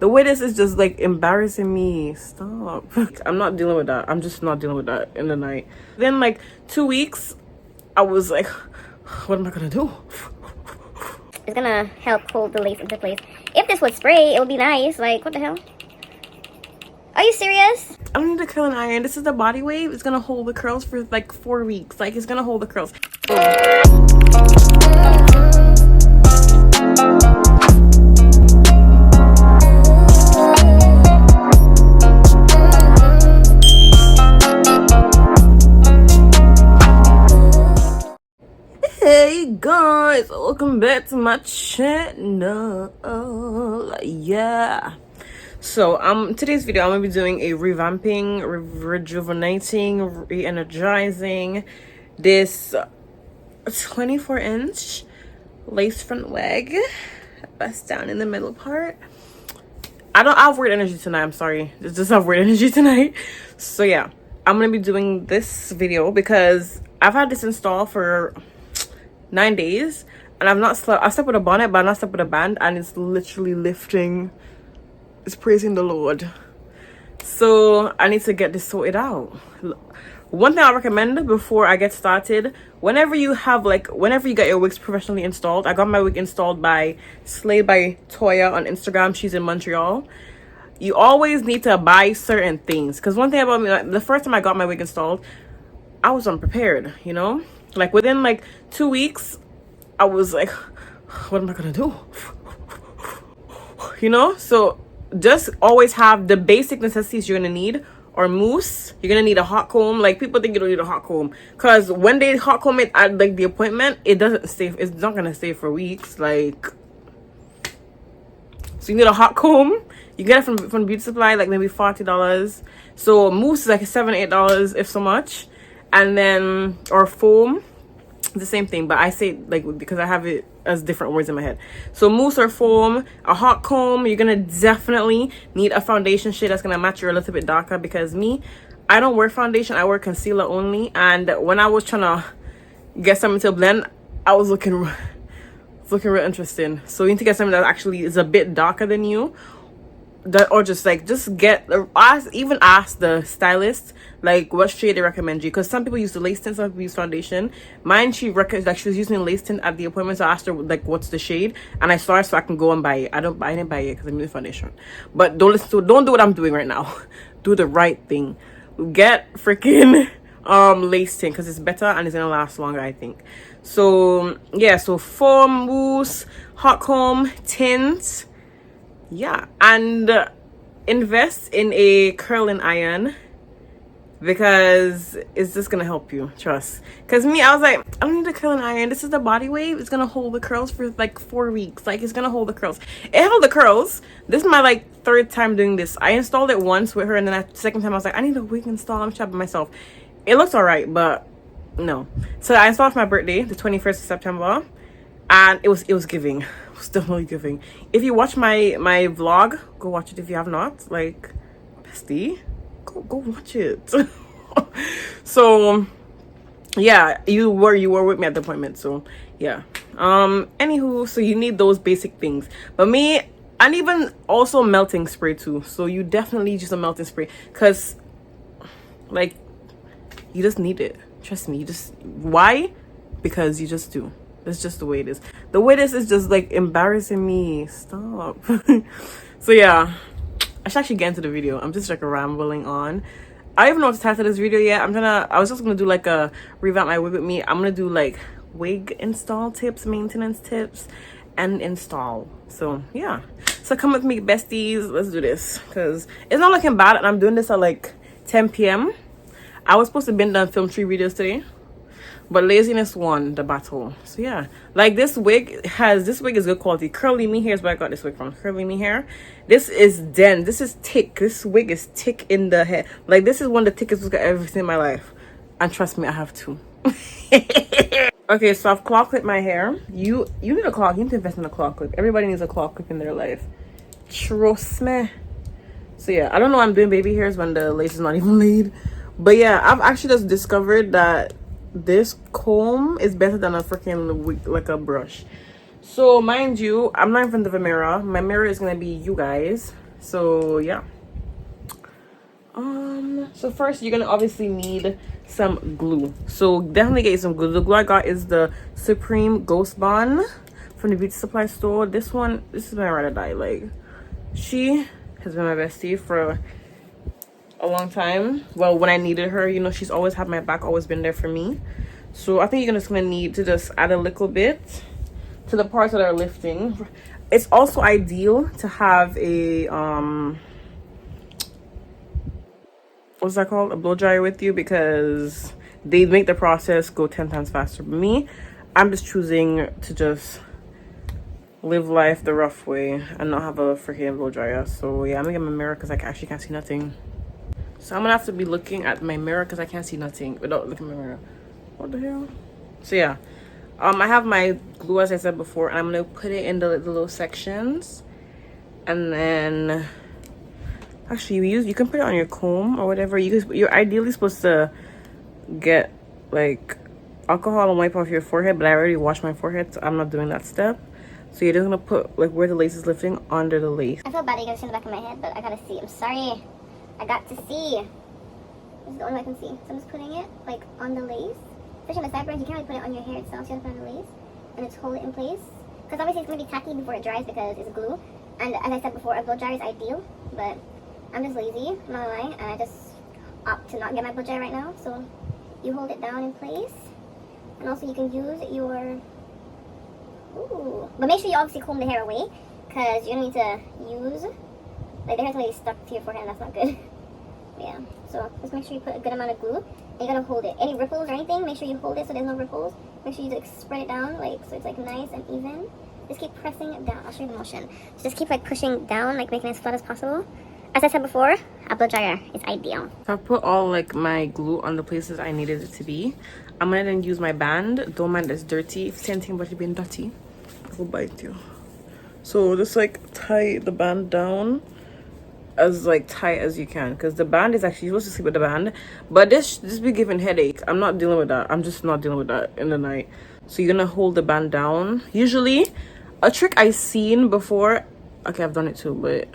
The way this is just like embarrassing me. Stop. I'm not dealing with that. I'm just not dealing with that in the night. Then like 2 weeks, I was like, what am I gonna do? It's gonna help hold the lace into place. If this would spray, it would be nice. Like, what the hell? Are you serious? I don't need a curling iron. This is the body wave. It's gonna hold the curls for like 4 weeks. Like, it's gonna hold the curls. Hey guys, welcome back to my channel. Yeah, so today's video I'm gonna be doing a revamping, rejuvenating, re-energizing this 24-inch lace front wig. Bust down in the middle part. I have weird energy tonight. I'm sorry, just have weird energy tonight. So yeah, I'm gonna be doing this video because I've had this installed for 9 days and I've not slept. I slept with a bonnet, but I've not slept with a band, and it's literally lifting. It's praising the Lord. So I need to get this sorted out. One thing I recommend before I get started, whenever you get your wigs professionally installed. I got my wig installed by Slay by Toya on Instagram. She's in Montreal. You always need to buy certain things, because one thing about me, like, the first time I got my wig installed, I was unprepared, you know. Like within like 2 weeks, I was like, what am I gonna do? You know? So just always have the basic necessities you're gonna need, or mousse. You're gonna need a hot comb. Like, people think you don't need a hot comb, because when they hot comb it at like the appointment, it doesn't stay. It's not gonna stay for weeks. Like, so you need a hot comb. You get it from beauty supply, like maybe $40. So mousse is like $7-8 if so much. And then, or foam, the same thing, but I say like because I have it as different words in my head. So mousse or foam, a hot comb. You're gonna definitely need a foundation shade that's gonna match you a little bit darker, because I don't wear foundation, I wear concealer only. And when I was trying to get something to blend, I was looking real interesting. So you need to get something that actually is a bit darker than you. Or just ask the stylist like what shade they recommend you, because some people use the lace tint, some people use foundation. Mine, she was using lace tint at the appointment, so I asked her like what's the shade, and I saw it so I can go and buy it. I didn't buy it because I'm using foundation. But don't do what I'm doing right now. Do the right thing. Get freaking lace tint, because it's better and it's gonna last longer, I think. So yeah, so foam, mousse, hot comb, tint. Yeah, and invest in a curling iron, because it's just gonna help you, trust. Because me, I was like, I don't need a curling iron. This is the body wave. It's gonna hold the curls for like 4 weeks. Like, it's gonna hold the curls. It held the curls. This is my like 3rd time doing this. I installed it once with her, and then the second time I was like, I need a wig install. I'm shopping myself. It looks all right, but no. So I installed for my birthday, the 21st of September, and it was giving. It's definitely giving. If you watch my vlog, go watch it if you have not. Like, bestie, go watch it. So yeah, you were with me at the appointment. So yeah, anywho, so you need those basic things. But me, and even also melting spray too. So you definitely use a melting spray, because like you just need it. Trust me. Why? Because you just do. That's just the way it is. The way this is just like embarrassing me. Stop. So yeah, I should actually get into the video. I'm just like rambling on. I don't even know what to title this video yet. I was just gonna do like a revamp my wig with me. I'm gonna do like wig install tips, maintenance tips, and install. So yeah, so come with me, besties. Let's do this, because it's not looking bad, and I'm doing this at like 10 p.m. I was supposed to be done film 3 videos today, but laziness won the battle. So yeah, like this wig is good quality. Curly Me Hair is where I got this wig from. Curly Me Hair. This is dense. This is thick. This wig is thick in the hair. Like, this is one of the thickest wigs I've ever seen in my life. And trust me, I have two. Okay, so I've claw clipped my hair. You need a claw. You need to invest in a claw clip. Everybody needs a claw clip in their life. Trust me. So yeah, I don't know why I'm doing baby hairs when the lace is not even laid. But yeah, I've actually just discovered that this comb is better than a freaking like a brush. So mind you, I'm not in front of a mirror. My mirror is gonna be you guys. So yeah. So first you're gonna obviously need some glue. So definitely get you some glue. The glue I got is the Supreme Ghost Bond from the beauty supply store. This is my ride or die. Like, she has been my bestie for a long time. Well, when I needed her, you know, she's always had my back, always been there for me. So I think you're just gonna need to just add a little bit to the parts that are lifting. It's also ideal to have a what's that called, a blow dryer with you, because they make the process go 10 times faster. But me, I'm just choosing to just live life the rough way and not have a freaking blow dryer. So yeah, I'm gonna get my mirror because I actually can't see nothing. So I'm gonna have to be looking at my mirror because I can't see nothing without looking at my mirror. What the hell? So yeah, I have my glue, as I said before, and I'm gonna put it in the little sections. And then actually you can put it on your comb or whatever. You're ideally supposed to get like alcohol and wipe off your forehead, but I already washed my forehead, so I'm not doing that step. So you're just gonna put like where the lace is lifting under the lace. I feel bad that you guys see in the back of my head, but I gotta see. I'm sorry. I got to see. This is the only way I can see. So I'm just putting it like on the lace. Especially on the sideburns, you can't really put it on your hair itself, so you have to put it on the lace. And just hold it in place. Because obviously it's gonna be tacky before it dries because it's glue. And as I said before, a blow dryer is ideal, but I'm just lazy, I'm not gonna lie, and I just opt to not get my blow dryer right now. So you hold it down in place, and also you can use your, but make sure you obviously comb the hair away, because you're gonna need to use, like, the hair's gonna be stuck to your forehead, and that's not good. Yeah, so just make sure you put a good amount of glue, and you gotta hold it. Any ripples or anything, make sure you hold it so there's no ripples. Make sure you just spread it down, like, so it's like nice and even. Just keep pressing it down. I'll show you the motion. So just keep like pushing down, like making it as flat as possible. As I said before, a blow dryer is ideal. So I put all like my glue on the places I needed it to be. I'm gonna then use my band. Don't mind it's dirty. If you say anything about it being dirty, I will bite you. So just like tie the band down as like tight as you can, because the band is actually, you're supposed to sleep with the band, but this be giving headache. I'm not dealing with that. I'm just not dealing with that in the night. So you're gonna hold the band down. Usually a trick I've seen before, okay, I've done it too, but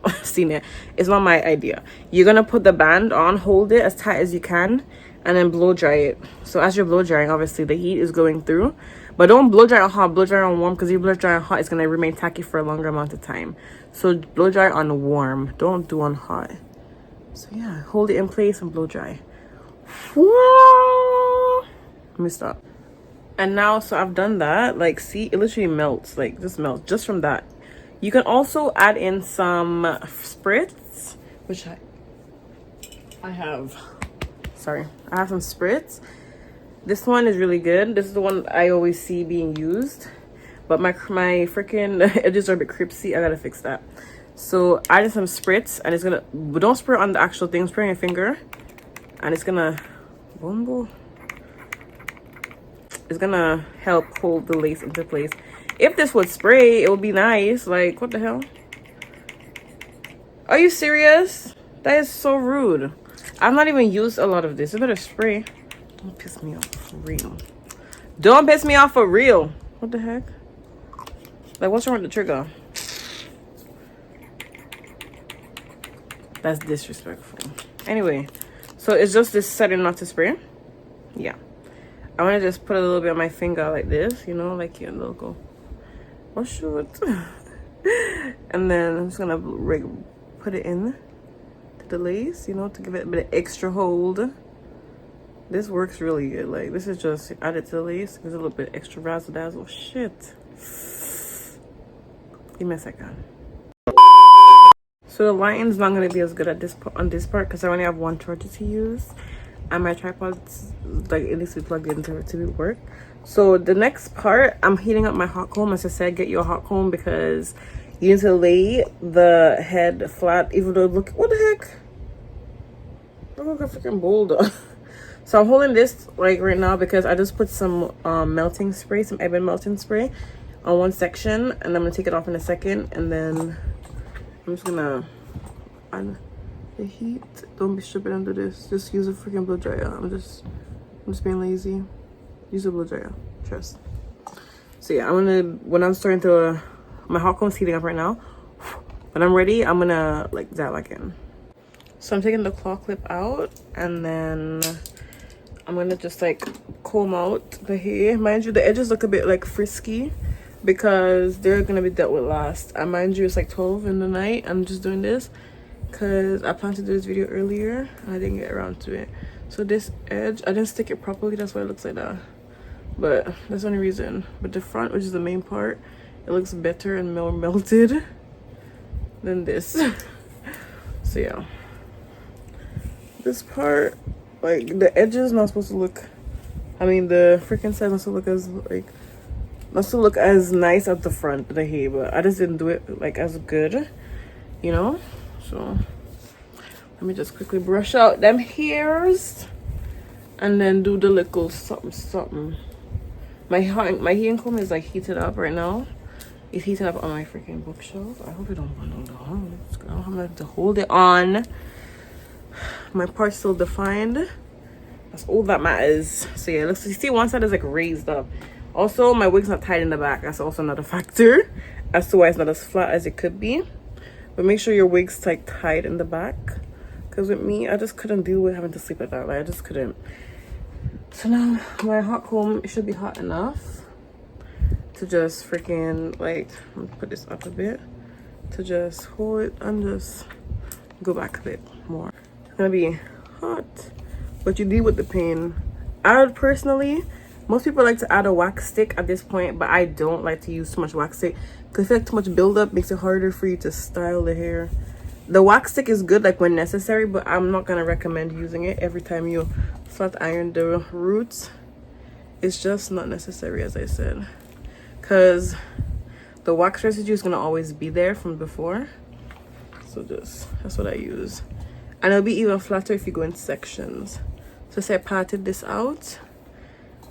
I've seen it, it's not my idea. You're gonna put the band on, hold it as tight as you can, and then blow dry it. So as you're blow drying, obviously the heat is going through, but don't blow dry on hot, blow dry on warm, because if you blow dry on hot, it's gonna remain tacky for a longer amount of time. So blow dry on warm, don't do on hot. So yeah, hold it in place and blow dry. Let me stop. And now, so I've done that, like, see, it literally melts, like, just melts just from that. You can also add in some spritz, which I have. Sorry, I have some spritz. This one is really good. This is the one I always see being used, but my freaking edges are a bit cripsy. I gotta fix that. So add in some spritz, and it's gonna, but don't spray on the actual thing, spray on your finger, and it's gonna bumble. It's gonna help hold the lace into place. If this would spray, it would be nice. Like, what the hell? Are you serious? That is so rude. I've not even used a lot of this. You better spray. Don't piss me off for real. Don't piss me off for real. What the heck? Like, what's wrong with the trigger? That's disrespectful. Anyway, so it's just this setting not to spray. Yeah. I want to just put a little bit on my finger like this, you know, like your logo. Oh, shoot. And then I'm just going to put it in to the lace, you know, to give it a bit of extra hold. This works really good. Like, this is just added to the lace. There's a little bit extra razzle dazzle. Shit. Give me a second. So the lighting's not going to be as good at this on this part because I only have one charger to use. And my tripod's, like, it needs to be plugged into it to work. So the next part, I'm heating up my hot comb. As I said, get your hot comb because you need to lay the head flat. Even though, look, what the heck? Look like a freaking boulder. So I'm holding this like right now because I just put some melting spray, some Ebin melting spray on one section, and I'm gonna take it off in a second, and then I'm just gonna add the heat. Don't be stripping under this. Just use a freaking blow dryer. I'm just being lazy. Use a blow dryer. Trust. So yeah, I'm gonna, when I'm starting to, my hot comb's heating up right now. When I'm ready, I'm gonna like that back in. So I'm taking the claw clip out, and then I'm gonna just like comb out the hair. Mind you, the edges look a bit like frisky because they're gonna be dealt with last. And mind you, it's like 12 in the night. I'm just doing this because I planned to do this video earlier and I didn't get around to it. So this edge, I didn't stick it properly, that's why it looks like that. But that's the only reason. But the front, which is the main part, it looks better and more melted than this. So yeah, this part, like the edges not supposed to look, I mean the freaking side not supposed to look as nice at the front of the hair, but I just didn't do it like as good, you know. So let me just quickly brush out them hairs and then do the little something. My hair comb is like heated up right now. It's heating up on my freaking bookshelf. I hope it don't run on the house. I don't have to hold it on. My part's still defined. That's all that matters. So yeah, let's see, one side is like raised up. Also, my wig's not tied in the back. That's also another factor as to why it's not as flat as it could be. But make sure your wig's like tied in the back, because with me, I just couldn't deal with having to sleep like that. Like I just couldn't. So now my hot comb, it should be hot enough to just freaking like, I'm gonna put this up a bit to just hold it and just go back a bit more. It's gonna be hot, but you deal with the pain. I would personally, most people like to add a wax stick at this point, but I don't like to use too much wax stick because I feel like too much buildup makes it harder for you to style the hair. The wax stick is good like when necessary, but I'm not gonna recommend using it every time you flat iron the roots. It's just not necessary, as I said, because the wax residue is gonna always be there from before. So that's what I use, and it'll be even flatter if you go in sections. So say I patted this out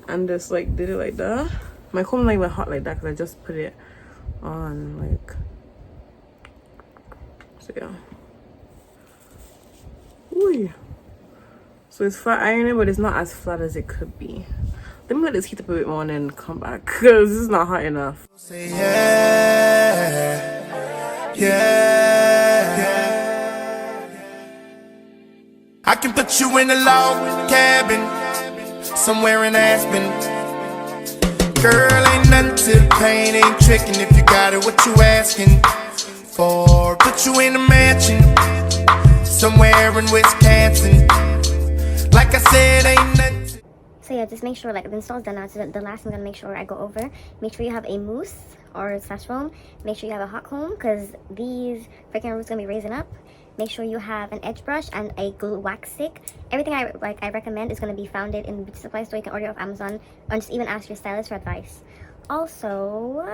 and just like did it like that. My comb not even hot like that because I just put it on like, so yeah. Ooh. So it's flat ironing, but it's not as flat as it could be. Let me let this heat up a bit more and then come back because this is not hot enough. Say yeah, yeah, yeah. I can put you in a log cabin somewhere in Aspen. Girl, ain't nothing to the pain, ain't tricking if you got it, what you asking for? Put you in a mansion somewhere in Wisconsin. Like I said, ain't nothing. So yeah, just make sure like the install's done now. So the last thing I'm gonna make sure I go over. Make sure you have a mousse or slash foam. Make sure you have a hot comb because these freaking roots gonna be raising up. Make sure you have an edge brush and a glue wax stick. Everything I recommend is gonna be found in the beauty supply store. You can order off Amazon or just even ask your stylist for advice. Also,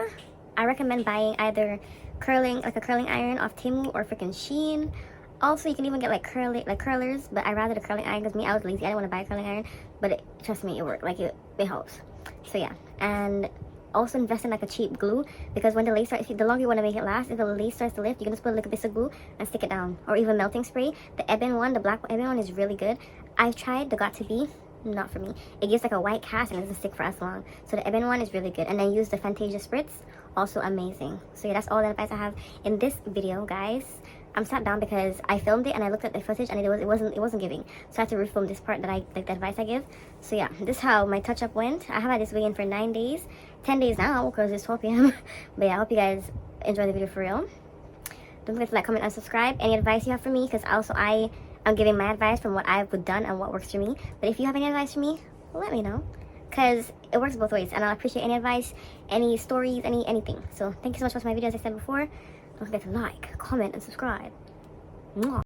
I recommend buying either a curling iron off Temu or freaking Shein. Also, you can even get like curlers, but I rather the curling iron because I was lazy. I didn't want to buy a curling iron, but trust me, it worked. Like it helps. So yeah, and also invest in like a cheap glue because when the lace starts, the longer you want to make it last, if the lace starts to lift, you can just put a little bit of glue and stick it down, or even melting spray. The Ebin one, the black Ebin one, is really good. I've tried the Got to Be. Not for me. It gives like a white cast and it doesn't stick for as long. So the Ebin one is really good. And then use the Fantasia spritz, also amazing. So yeah, that's all the advice I have in this video, guys. I'm sat down because I filmed it and I looked at the footage and it wasn't giving. So I had to refilm this part that like the advice I give. So yeah, this is how my touch up went. I have had this wig in for 9 days, 10 days now because it's 12 p.m. But yeah, I hope you guys enjoy the video for real. Don't forget to like, comment, and subscribe. Any advice you have for me, because also I'm giving my advice from what I've done and what works for me. But if you have any advice for me, let me know, because it works both ways and I'll appreciate any advice, any stories, anything. So thank you so much for watching my video. As I said before, don't forget to like, comment, and subscribe. Mwah.